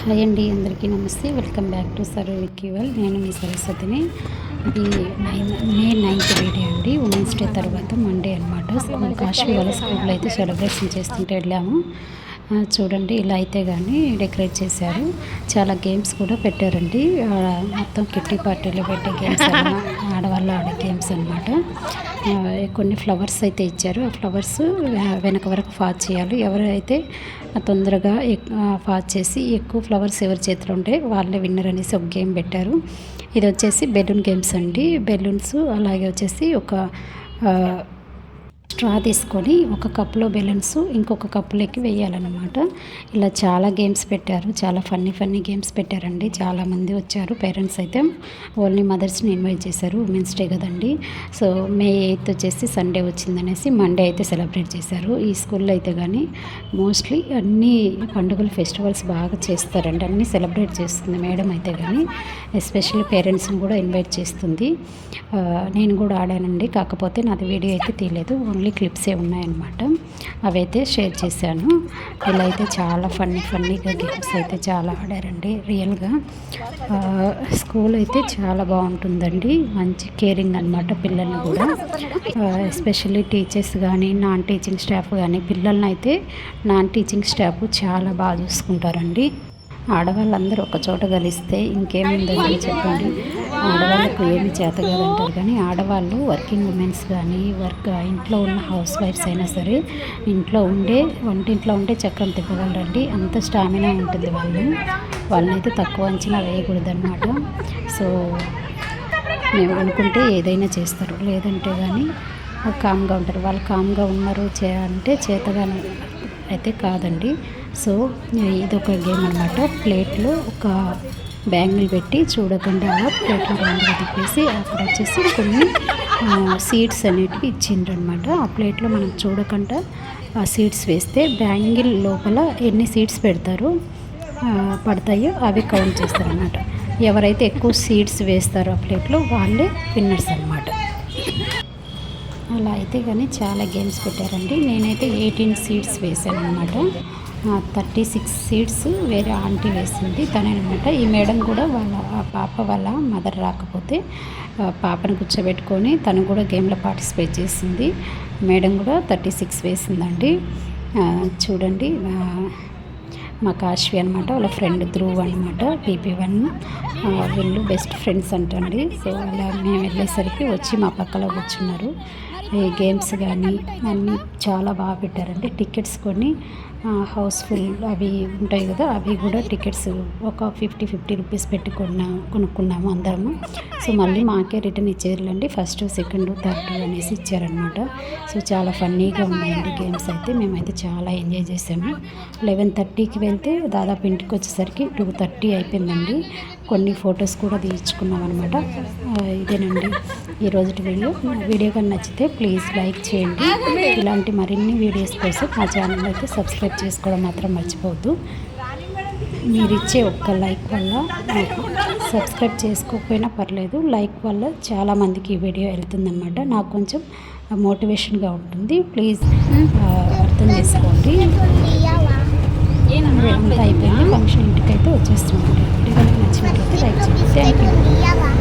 Hi అండి, అందరికీ నమస్తే. వెల్కమ్ బ్యాక్ టు సర్విక్యువల్. నేను మీ సరస్వతిని. ఇది మే 9th వీడియో అండి. ఉమెన్స్ డే తర్వాత మండే అనమాట. కాశ్మీర్ వాళ్ళ స్కూల్లో అయితే సెలబ్రేషన్ చేస్తుంటే వెళ్ళాము. చూడండి, ఇలా అయితే కానీ డెకరేట్ చేశారు. చాలా గేమ్స్ కూడా పెట్టారండి. మొత్తం కిట్టి పార్టీలో పెట్టే గేమ్స్ ఆడవాళ్ళు ఆడే గేమ్స్ అనమాట. కొన్ని ఫ్లవర్స్ అయితే ఇచ్చారు. ఆ ఫ్లవర్స్ వెనక వరకు ఫాచ్ చేయాలి. ఎవరైతే తొందరగా ఫాచ్ చేసి ఎక్కువ ఫ్లవర్స్ ఎవరి చేతిలో ఉంటే వాళ్ళే విన్నర్ అనేసి ఒక గేమ్ పెట్టారు. ఇది వచ్చేసి బెలూన్ గేమ్స్ అండి. బెలూన్స్ అలాగే వచ్చేసి ఒక స్ట్రా తీసుకొని ఒక కప్లో బెలూన్స్ ఇంకొక కప్పులోకి వేయాలన్నమాట. ఇలా చాలా గేమ్స్ పెట్టారు. చాలా ఫన్నీ గేమ్స్ పెట్టారండి. చాలామంది వచ్చారు. పేరెంట్స్ అయితే ఓన్లీ మదర్స్ని ఇన్వైట్ చేశారు. ఉమెన్స్ డే కదండి. సో మే 8th వచ్చేసి సండే వచ్చిందనేసి మండే అయితే సెలబ్రేట్ చేశారు. ఈ స్కూల్లో అయితే కానీ మోస్ట్లీ అన్ని పండుగలు ఫెస్టివల్స్ బాగా చేస్తారండి. అన్నీ సెలబ్రేట్ చేస్తుంది మేడం అయితే కానీ. ఎస్పెషల్లీ పేరెంట్స్ని కూడా ఇన్వైట్ చేస్తుంది. నేను కూడా ఆడానండి. కాకపోతే నాది వీడియో అయితే తీయలేదు. ఓన్లీ క్లిప్సే ఉన్నాయన్నమాట. అవైతే షేర్ చేశాను. ఇలా అయితే చాలా ఫన్నీగా గేమ్స్ అయితే చాలా ఆడారండి. రియల్గా స్కూల్ అయితే చాలా బాగుంటుందండి. మంచి కేరింగ్ అనమాట పిల్లల్ని కూడా. ఎస్పెషల్లీ టీచర్స్ కానీ నాన్ టీచింగ్ స్టాఫ్ కానీ పిల్లల్ని అయితే నాన్ టీచింగ్ స్టాఫ్ చాలా బాగా చూసుకుంటారండి. ఆడవాళ్ళందరూ ఒక చోట కలిస్తే ఇంకేముందని చెప్పండి. ఆడవాళ్ళకు ఏమి చేత కాదంటారు కానీ ఆడవాళ్ళు వర్కింగ్ ఉమెన్స్ కానీ ఇంట్లో ఉన్న హౌస్ వైఫ్స్ అయినా సరే వంటింట్లో ఉండే చక్రం తిప్పగలరండి. అంత స్టామినా ఉంటుంది వాళ్ళనైతే తక్కువ అంచనా వేయకూడదన్నమాట. సో మేము అనుకుంటే ఏదైనా చేస్తారు, లేదంటే కానీ కామ్గా ఉంటారు. వాళ్ళు కామ్గా ఉన్నారు అంటే చేతగానే అయితే కాదండి. సో ఇదొక గేమ్ అనమాట. ప్లేట్లో ఒక బ్యాంగిల్ పెట్టి చూడకుండా అలా ప్లేట్లో రౌండ్గా తిప్పేసి అక్కడ వచ్చేసి కొన్ని సీడ్స్ అనేటివి ఇచ్చిండ్రనమాట. ఆ ప్లేట్లో మనం చూడకుండా ఆ సీడ్స్ వేస్తే బ్యాంగిల్ లోపల ఎన్ని సీడ్స్ పడతాయో అవి కౌంట్ చేస్తారనమాట. ఎవరైతే ఎక్కువ సీడ్స్ వేస్తారో ఆ ప్లేట్లో వాళ్ళే విన్నర్స్ అనమాట. అలా అయితే కానీ చాలా గేమ్స్ పెట్టారండి. నేనైతే 18 సీడ్స్ వేసాను అనమాట. 36 సీడ్స్ వేరే ఆంటీ వేసింది తనేనమాట. ఈ మేడం కూడా పాప వాళ్ళ మదర్ రాకపోతే పాపను కూర్చోబెట్టుకొని తను కూడా గేమ్లో పార్టిసిపేట్ చేసింది. మేడం కూడా 36 వేసిందండి. చూడండి, మా కాశ్వి అనమాట, వాళ్ళ ఫ్రెండ్ ధ్రువ్ అనమాట, PP1. వీళ్ళు బెస్ట్ ఫ్రెండ్స్ అంటండి. సో అలా మేము వెళ్ళేసరికి వచ్చి మా పక్కలో కూర్చున్నారు. ఈ గేమ్స్ కానీ అన్నీ చాలా బాగా పెట్టారండి. టికెట్స్ కొన్ని హౌస్ఫుల్ అవి ఉంటాయి కదా, అవి కూడా టికెట్స్ ఒక 50 రూపీస్ పెట్టి కొనుక్కున్నాము అందరము. సో మళ్ళీ మాకే రిటర్న్ ఇచ్చేయాలండి. ఫస్ట్, సెకండ్, థర్డ్ అనేసి ఇచ్చారనమాట. సో చాలా ఫన్నీగా ఉన్నాయండి గేమ్స్ అయితే. మేమైతే చాలా ఎంజాయ్ చేసాము. 11:30కి వెళ్తే దాదాపు ఇంటికి వచ్చేసరికి 2:30 అయిపోయిందండి. కొన్ని ఫొటోస్ కూడా తీయించుకున్నాం అనమాట. ఇదేనండి ఈరోజు వీడియో కానీ నచ్చితే ప్లీజ్ లైక్ చేయండి. ఇలాంటి మరిన్ని వీడియోస్ కోసం మా ఛానల్ అయితే సబ్స్క్రైబ్ చేసుకోవడం మాత్రం మర్చిపోవద్దు. మీరు ఇచ్చే ఒక్క లైక్ వల్ల నాకు, సబ్స్క్రైబ్ చేసుకోకపోయినా పర్లేదు, లైక్ వల్ల చాలామందికి ఈ వీడియో వెళ్తుందన్నమాట. నాకు కొంచెం మోటివేషన్గా ఉంటుంది. ప్లీజ్ అర్థం చేసుకోండి. అంతా అయిపోయింది. ఫంక్షన్ ఇంటికైతే వచ్చేస్తున్నాం. వీడియో నచ్చినట్లయితే లైక్ చేయండి. Thank you.